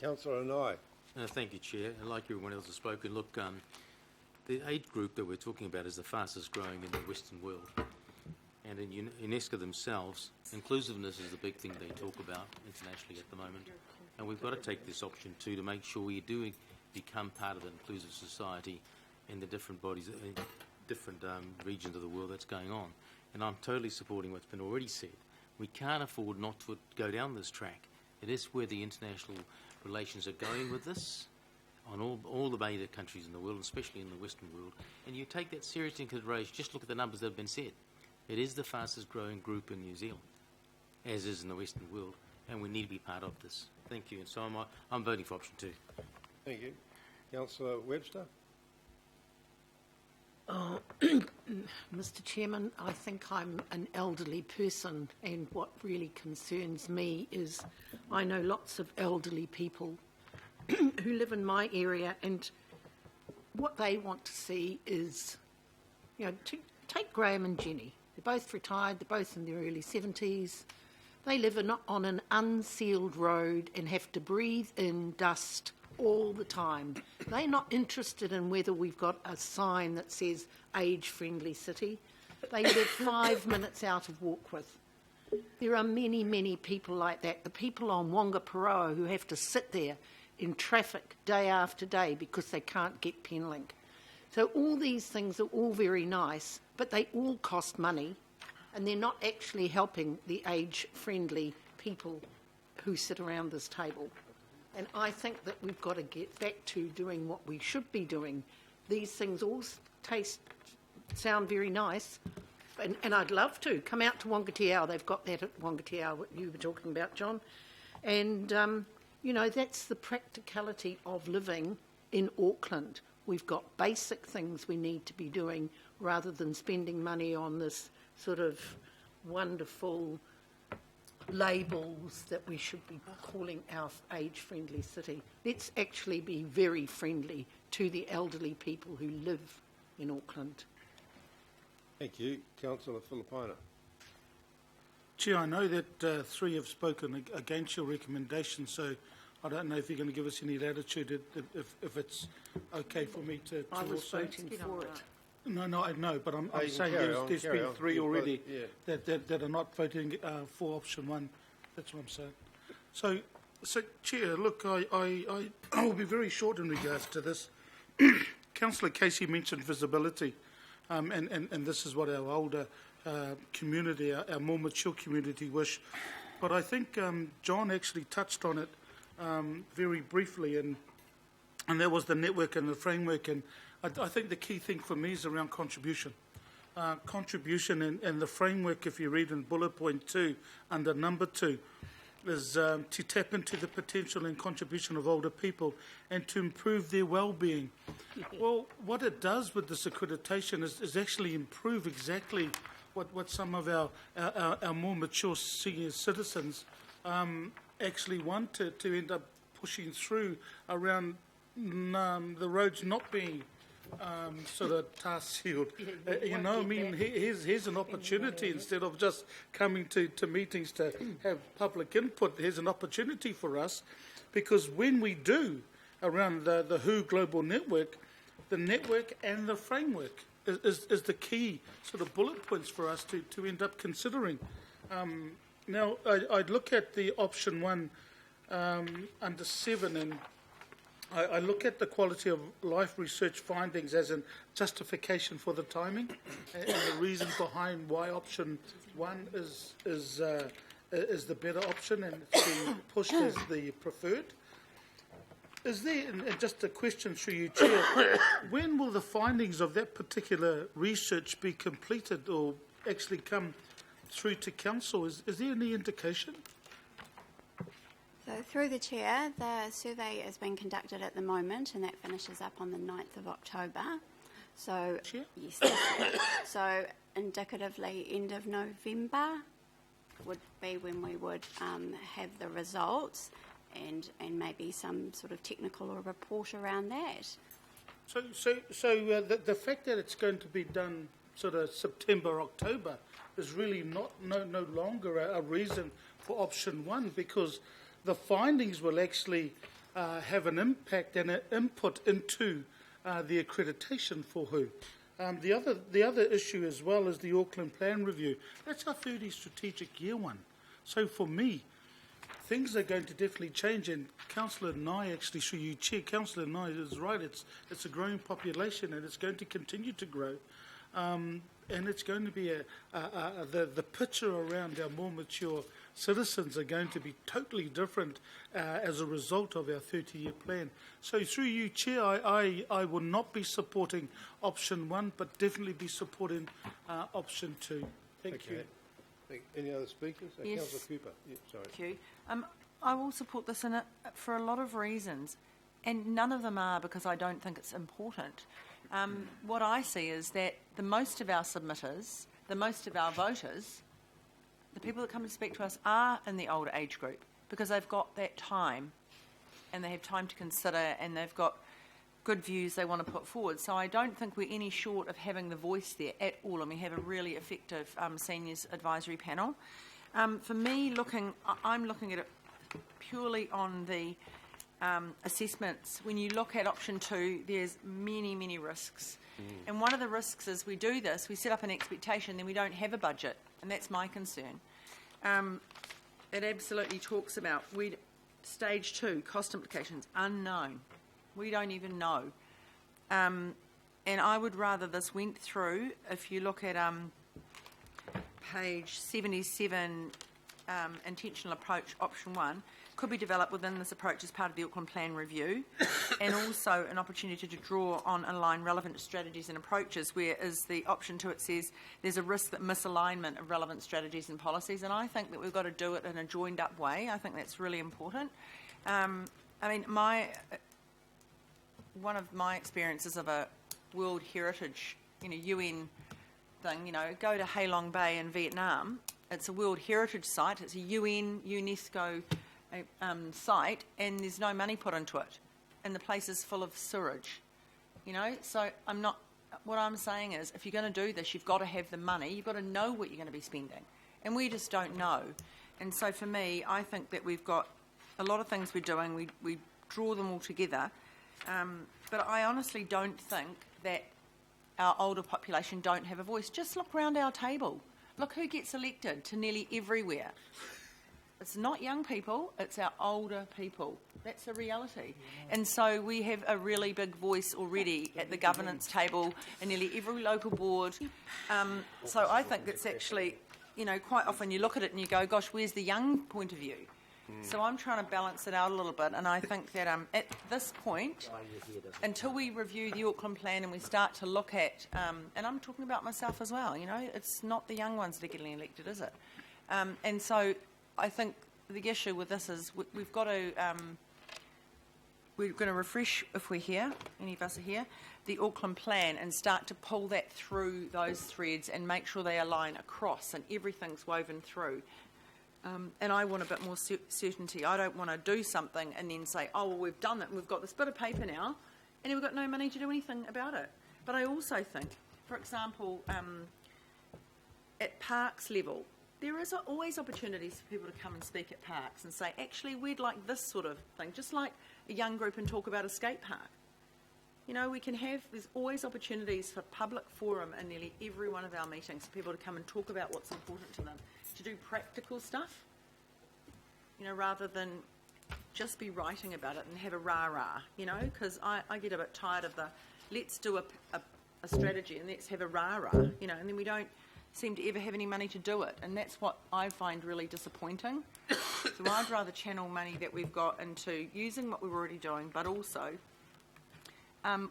Councillor Anai. Thank you, Chair. And like everyone else has spoken, look, the age group that we're talking about is the fastest growing in the Western world. And in UNESCO themselves, inclusiveness is the big thing they talk about internationally at the moment. And we've got to take this option too to make sure we do become part of an inclusive society in the different bodies, different regions of the world that's going on. And I'm totally supporting what's been already said. We can't afford not to go down this track. It is where the international relations are going with this on all the major countries in the world, especially in the Western world. And you take that seriously into consideration, just look at the numbers that have been said. It is the fastest growing group in New Zealand, as is in the Western world, and we need to be part of this. Thank you. And so I'm voting for option 2. Thank you. Councillor Webster. Oh, Mr. Chairman, I think I'm an elderly person, and what really concerns me is I know lots of elderly people who live in my area, and what they want to see is, you know, take Graham and Jenny. They're both retired, they're both in their early 70s. They live on an unsealed road and have to breathe in dust all the time. They're not interested in whether we've got a sign that says age-friendly city. They live 5 minutes out of Warkworth. There are many, many people like that. The people on Whangaparoa who have to sit there in traffic day after day because they can't get Penlink. So all these things are all very nice, but they all cost money, and they're not actually helping the age-friendly people who sit around this table. And I think that we've got to get back to doing what we should be doing. These things all sound very nice, and I'd love to come out to Wangatiao. They've got that at Wangatiao, what you were talking about, John. And, you know, that's the practicality of living in Auckland. We've got basic things we need to be doing rather than spending money on this sort of wonderful labels that we should be calling our age-friendly city. Let's actually be very friendly to the elderly people who live in Auckland. Thank you. Councillor Filipina. Chair, I know that 3 have spoken against your recommendation, so I don't know if you're going to give us any latitude if it's okay for me to I was also voting for it. No, I know, but I'm saying there's been 3 already that are not voting for option 1. That's what I'm saying. So Chair, look, I will be very short in regards to this. Councillor Casey mentioned visibility, and this is what our older community, our more mature community wish. But I think John actually touched on it very briefly, and that was the network and the framework. And I think the key thing for me is around contribution. Contribution and the framework, if you read in bullet point 2, under number 2, is to tap into the potential and contribution of older people and to improve their well-being. Well, what it does with this accreditation is actually improve exactly what some of our more mature senior citizens actually want to end up pushing through around the roads not being sort of tar sealed. You know, I mean, here's an opportunity. Instead of just coming to meetings to have public input, here's an opportunity for us, because when we do around the WHO Global Network, the network and the framework is the key sort of bullet points for us to end up considering. Now, I'd look at the option 1 under 7, and I look at the quality of life research findings as a justification for the timing and the reason behind why option 1 is the better option and it's being pushed as the preferred. Is there, and just a question through you, Chair, when will the findings of that particular research be completed or actually come through to Council? Is there any indication? So through the Chair, the survey is being conducted at the moment, and that finishes up on the 9th of October. So, Chair? Yes. So indicatively end of November would be when we would have the results and maybe some sort of technical or report around that. So the fact that it's going to be done sort of September, October is really no longer a reason for option 1, because the findings will actually have an impact and an input into the accreditation for who. The other issue as well is the Auckland Plan Review. That's our 30 strategic year one. So for me, things are going to definitely change, and Councillor Nye, actually, through you, Chair, Councillor Nye is right. It's a growing population, and it's going to continue to grow. And it's going to be the picture around our more mature citizens are going to be totally different as a result of our 30-year plan. So through you, Chair, I will not be supporting option 1, but definitely be supporting option 2. Thank you. Any other speakers? Yes. Councillor Cooper. Yeah, sorry. Thank you. I will support this for a lot of reasons, and none of them are because I don't think it's important. What I see is that the most of our submitters, the most of our voters, the people that come and speak to us are in the older age group because they've got that time and they have time to consider and they've got good views they want to put forward. So I don't think we're any short of having the voice there at all, and we have a really effective seniors advisory panel. For me, I'm looking at it purely on the assessments. When you look at option 2, there's many, many risks. And one of the risks is we do this, we set up an expectation, then we don't have a budget, and that's my concern. It absolutely talks about stage 2, cost implications, unknown. We don't even know. And I would rather this went through, if you look at page 77, intentional approach, option 1, could be developed within this approach as part of the Auckland Plan Review, and also an opportunity to draw on and align relevant strategies and approaches, whereas the option 2, it says there's a risk that misalignment of relevant strategies and policies, and I think that we've got to do it in a joined up way. I think that's really important. One of my experiences of a World Heritage, UN thing, go to Hai Long Bay in Vietnam. It's a World Heritage site. It's a UN, UNESCO site, and there's no money put into it. And the place is full of sewage, So what I'm saying is, if you're going to do this, you've got to have the money. You've got to know what you're going to be spending. And we just don't know. And so for me, I think that we've got a lot of things we're doing. We draw them all together. But I honestly don't think that our older population don't have a voice. Just look around our table. Look who gets elected to nearly everywhere. It's not young people, it's our older people. That's the reality. And so we have a really big voice already at the governance table in nearly every local board. So I think that's actually, quite often you look at it and you go, gosh, where's the young point of view? So I'm trying to balance it out a little bit, and I think that at this point, until we review the Auckland Plan and we start to look at, and I'm talking about myself as well, it's not the young ones that are getting elected, is it? And so I think the issue with this is we're going to refresh, if we're here, any of us are here, the Auckland Plan and start to pull that through those threads and make sure they align across and everything's woven through. And I want a bit more certainty. I don't want to do something and then say, oh, well, we've done it and we've got this bit of paper now and we've got no money to do anything about it. But I also think, for example, at parks level, there is always opportunities for people to come and speak at parks and say, actually, we'd like this sort of thing, just like a young group and talk about a skate park. There's always opportunities for public forum in nearly every one of our meetings for people to come and talk about what's important to them, to do practical stuff, rather than just be writing about it and have a rah-rah, because I get a bit tired of the let's do a strategy and let's have a rah-rah, and then we don't seem to ever have any money to do it, and that's what I find really disappointing. So I'd rather channel money that we've got into using what we're already doing, but also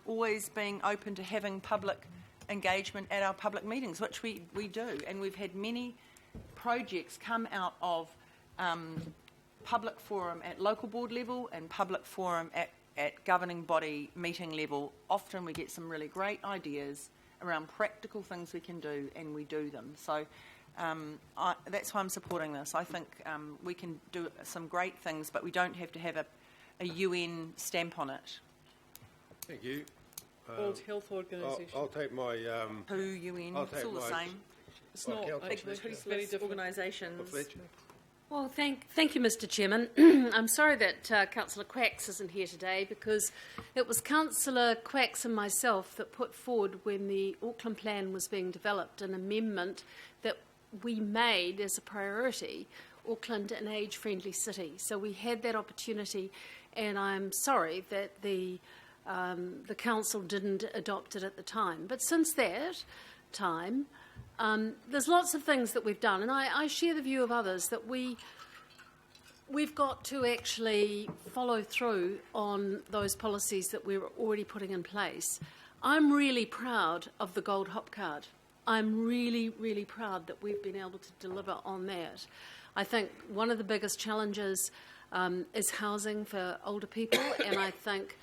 always being open to having public engagement at our public meetings, which we do, and we've had many projects come out of public forum at local board level and public forum at governing body meeting level. Often we get some really great ideas around practical things we can do, and we do them. So that's why I'm supporting this. I think we can do some great things, but we don't have to have a UN stamp on it. Thank you. World Health Organisation. I'll take my... WHO, UN, it's all the same. It's not Council Big Fletcher. toothless organisations. Fletcher. Well, thank you, Mr. Chairman. I'm sorry that Councillor Quacks isn't here today, because it was Councillor Quacks and myself that put forward, when the Auckland plan was being developed, an amendment that we made as a priority, Auckland an age-friendly city. So we had that opportunity, and I'm sorry that the council didn't adopt it at the time. But since that time, there's lots of things that we've done, and I share the view of others that we've got to actually follow through on those policies that we're already putting in place. I'm really proud of the Gold Hop Card. I'm really, really proud that we've been able to deliver on that. I think one of the biggest challenges is housing for older people, and I think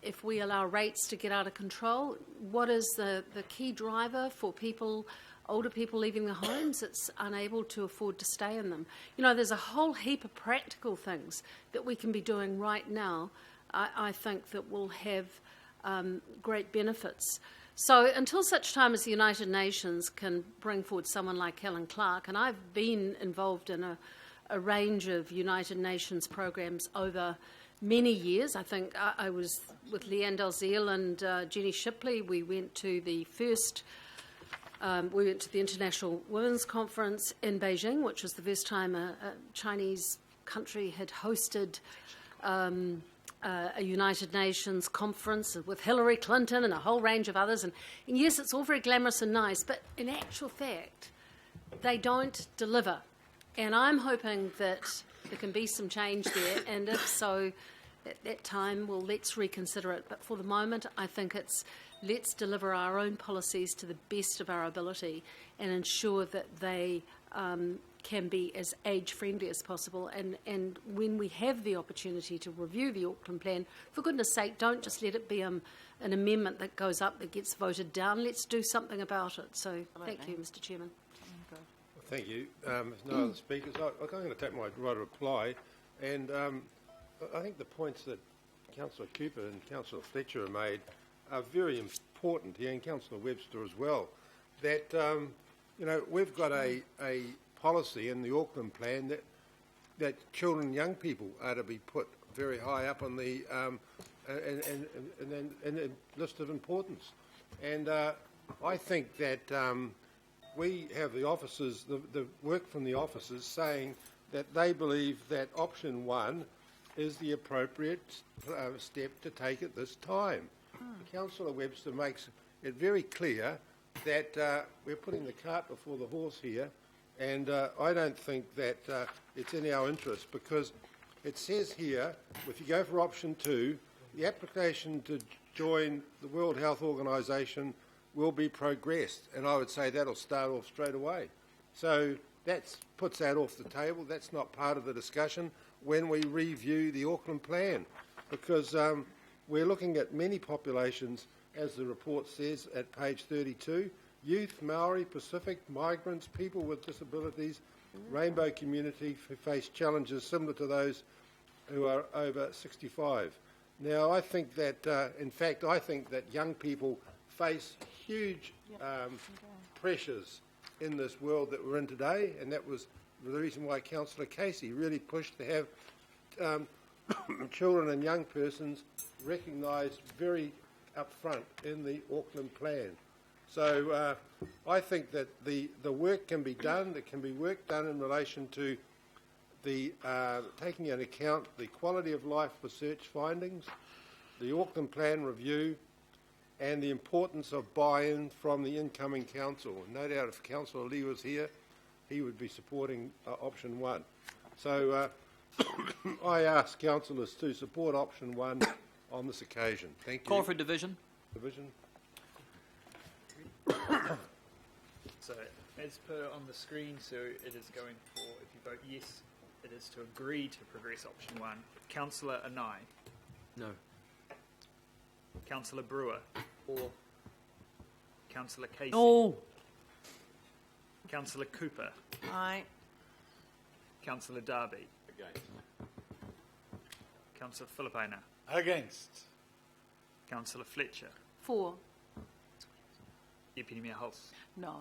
if we allow rates to get out of control, what is the key driver for older people leaving their homes? It's unable to afford to stay in them. You know, there's a whole heap of practical things that we can be doing right now, I think, that will have great benefits. So until such time as the United Nations can bring forward someone like Helen Clark, and I've been involved in a range of United Nations programs over many years. I think I was with Leanne Dalziel and Jenny Shipley. We went to the International Women's Conference in Beijing, which was the first time a Chinese country had hosted a United Nations conference with Hillary Clinton and a whole range of others. And yes, it's all very glamorous and nice, but in actual fact, they don't deliver. And I'm hoping that there can be some change there, and if so, at that time, well, let's reconsider it. But for the moment, I think it's let's deliver our own policies to the best of our ability and ensure that they can be as age-friendly as possible. And when we have the opportunity to review the Auckland plan, for goodness sake, don't just let it be an amendment that goes up that gets voted down. Let's do something about it. So thank you, Mr. Chairman. Well, thank you. There's no other speakers. I'm going to take my right of reply, and I think the points that Councillor Cooper and Councillor Fletcher have made are very important here, and Councillor Webster as well, that we've got a policy in the Auckland plan that children and young people are to be put very high up on the and list of importance. And I think that we have the officers, the work from the officers saying that they believe that option one is the appropriate step to take at this time. Councillor Webster makes it very clear that we're putting the cart before the horse here, and I don't think that it's in our interest, because it says here, if you go for option two, the application to join the World Health Organisation will be progressed, and I would say that'll start off straight away. So that puts that off the table. That's not part of the discussion when we review the Auckland plan, because we're looking at many populations, as the report says at page 32, youth, Maori, Pacific, migrants, people with disabilities, rainbow community who face challenges similar to those who are over 65. Now, I think that, in fact, I think that young people face huge pressures in this world that we're in today, and that was the reason why Councillor Casey really pushed to have children and young persons recognised very up front in the Auckland plan. So I think that the work can be done. There can be work done in relation to the taking into account the quality of life research findings, the Auckland plan review, and the importance of buy-in from the incoming council. No doubt if Councillor Lee was here, he would be supporting option one. So I ask councillors to support option one on this occasion. Thank you. Call for division. Division. So, as per on the screen, so it is going for, if you vote yes, it is to agree to progress option one. Councillor Anai. No. Councillor Brewer. Or Councillor Casey. no. Councillor Cooper. Aye. Councillor Darby. Against. Councillor Filipina. Against. Councillor Fletcher. For. Deputy Mayor Hulse. No.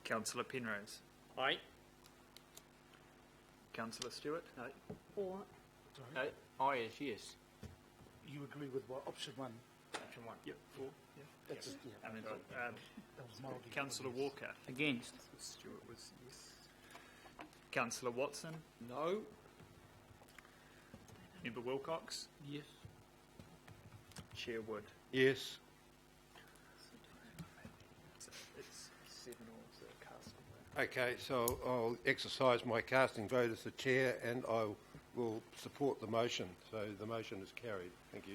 Councillor Penrose. Aye. Councillor Stewart? No. Or I is yes. You agree with what, option 1? Option 1. Yep. 4. Yeah. That's it, yeah. And then That was mildly Councillor Walker. Against. Stewart was yes. Councillor Watson. No. Member Wilcox. Yes. Chair Wood. Yes. It's 7 all, so casting vote. Okay, so I'll exercise my casting vote as the chair and I will support the motion. So the motion is carried. Thank you.